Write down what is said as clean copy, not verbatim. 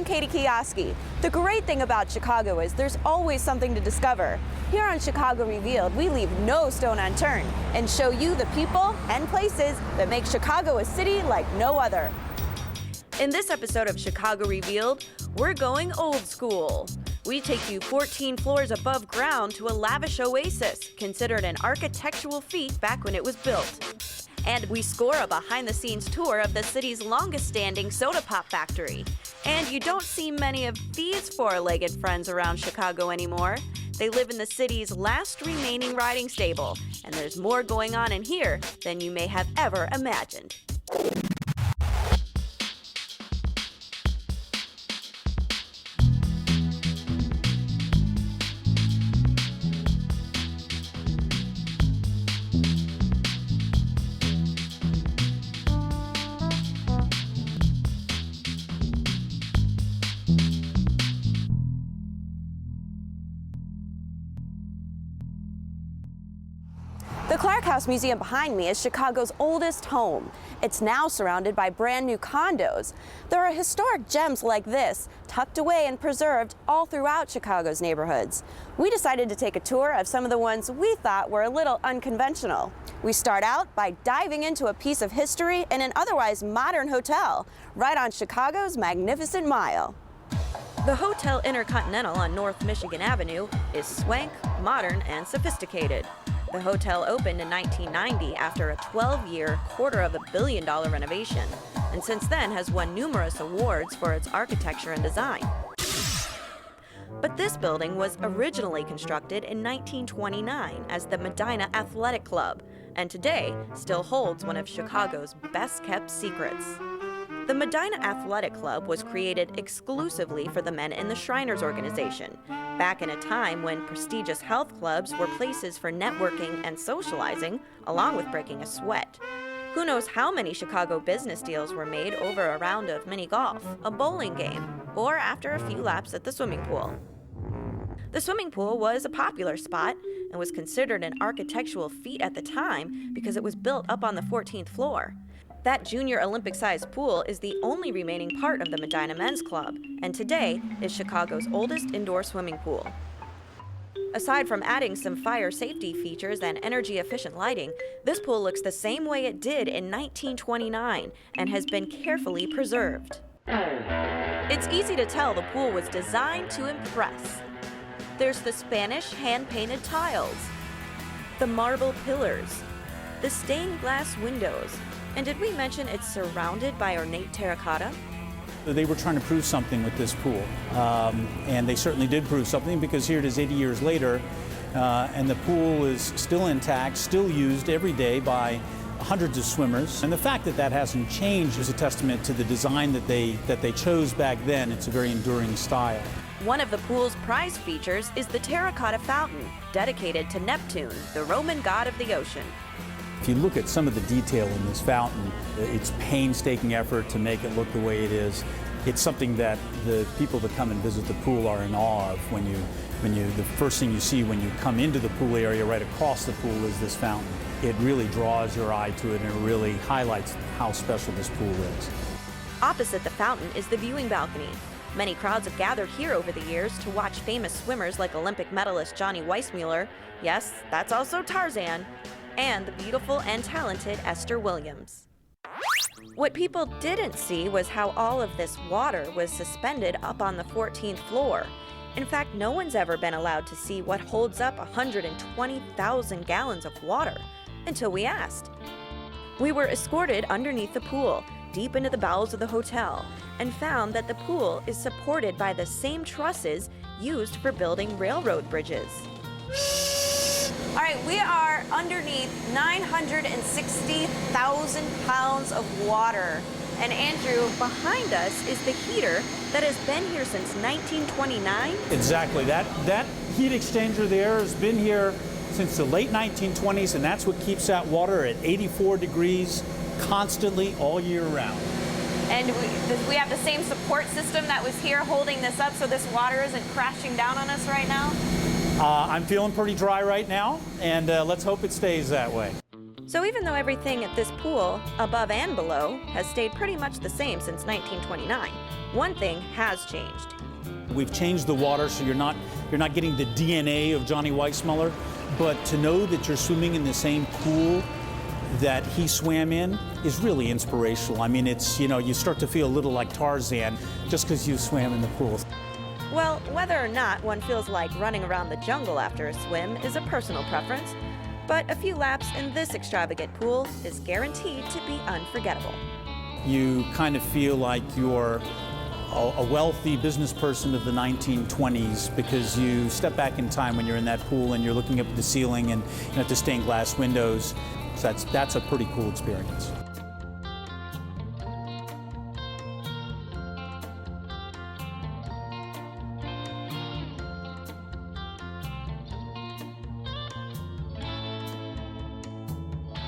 I'm Katie Kijowski. The great thing about Chicago is there's always something to discover. Here on Chicago Revealed, we leave no stone unturned and show you the people and places that make Chicago a city like no other. In this episode of Chicago Revealed, we're going old school. We take you 14 floors above ground to a lavish oasis, considered an architectural feat back when it was built. And we score a behind-the-scenes tour of the city's longest-standing soda pop factory. And you don't see many of these four-legged friends around Chicago anymore. They live in the city's last remaining riding stable, and there's more going on in here than you may have ever imagined. The Clark House Museum behind me is Chicago's oldest home. It's now surrounded by brand new condos. There are historic gems like this, tucked away and preserved all throughout Chicago's neighborhoods. We decided to take a tour of some of the ones we thought were a little unconventional. We start out by diving into a piece of history in an otherwise modern hotel, right on Chicago's Magnificent Mile. The Hotel InterContinental on North Michigan Avenue is swank, modern, and sophisticated. The hotel opened in 1990 after a 12-year, $250 million renovation, and since then has won numerous awards for its architecture and design. But this building was originally constructed in 1929 as the Medina Athletic Club, and today still holds one of Chicago's best-kept secrets. The Medina Athletic Club was created exclusively for the men in the Shriners organization, back in a time when prestigious health clubs were places for networking and socializing, along with breaking a sweat. Who knows how many Chicago business deals were made over a round of mini golf, a bowling game, or after a few laps at the swimming pool. The swimming pool was a popular spot and was considered an architectural feat at the time because it was built up on the 14th floor. That junior Olympic-sized pool is the only remaining part of the Medina Men's Club, and today is Chicago's oldest indoor swimming pool. Aside from adding some fire safety features and energy-efficient lighting, this pool looks the same way it did in 1929 and has been carefully preserved. It's easy to tell the pool was designed to impress. There's the Spanish hand-painted tiles, the marble pillars, the stained glass windows, and did we mention it's surrounded by ornate terracotta? They were trying to prove something with this pool, and they certainly did prove something because here it is 80 years later, and the pool is still intact, still used every day by hundreds of swimmers. And the fact that that hasn't changed is a testament to the design that they chose back then. It's a very enduring style. One of the pool's prized features is the terracotta fountain, dedicated to Neptune, the Roman god of the ocean. If you look at some of the detail in this fountain, it's painstaking effort to make it look the way it is. It's something that the people that come and visit the pool are in awe of. The first thing you see when you come into the pool area right across the pool is this fountain. It really draws your eye to it, and it really highlights how special this pool is. Opposite the fountain is the viewing balcony. Many crowds have gathered here over the years to watch famous swimmers like Olympic medalist Johnny Weissmuller, yes, that's also Tarzan, and the beautiful and talented Esther Williams. What people didn't see was how all of this water was suspended up on the 14th floor. In fact, no one's ever been allowed to see what holds up 120,000 gallons of water, until we asked. We were escorted underneath the pool, deep into the bowels of the hotel, and found that the pool is supported by the same trusses used for building railroad bridges. All right, we are underneath 960,000 pounds of water. And Andrew, behind us is the heater that has been here since 1929. Exactly. That heat exchanger there has been here since the late 1920s, and that's what keeps that water at 84 degrees constantly all year round. And we have the same support system that was here holding this up so this water isn't crashing down on us right now? I'm feeling pretty dry right now, and let's hope it stays that way. So even though everything at this pool, above and below, has stayed pretty much the same since 1929, one thing has changed. We've changed the water so you're not getting the DNA of Johnny Weissmuller, but to know that you're swimming in the same pool that he swam in is really inspirational. I mean, it's, you start to feel a little like Tarzan just because you swam in the pool. Well, whether or not one feels like running around the jungle after a swim is a personal preference, but a few laps in this extravagant pool is guaranteed to be unforgettable. You kind of feel like you're a wealthy business person of the 1920s because you step back in time when you're in that pool and you're looking up at the ceiling and at the stained glass windows. So that's a pretty cool experience.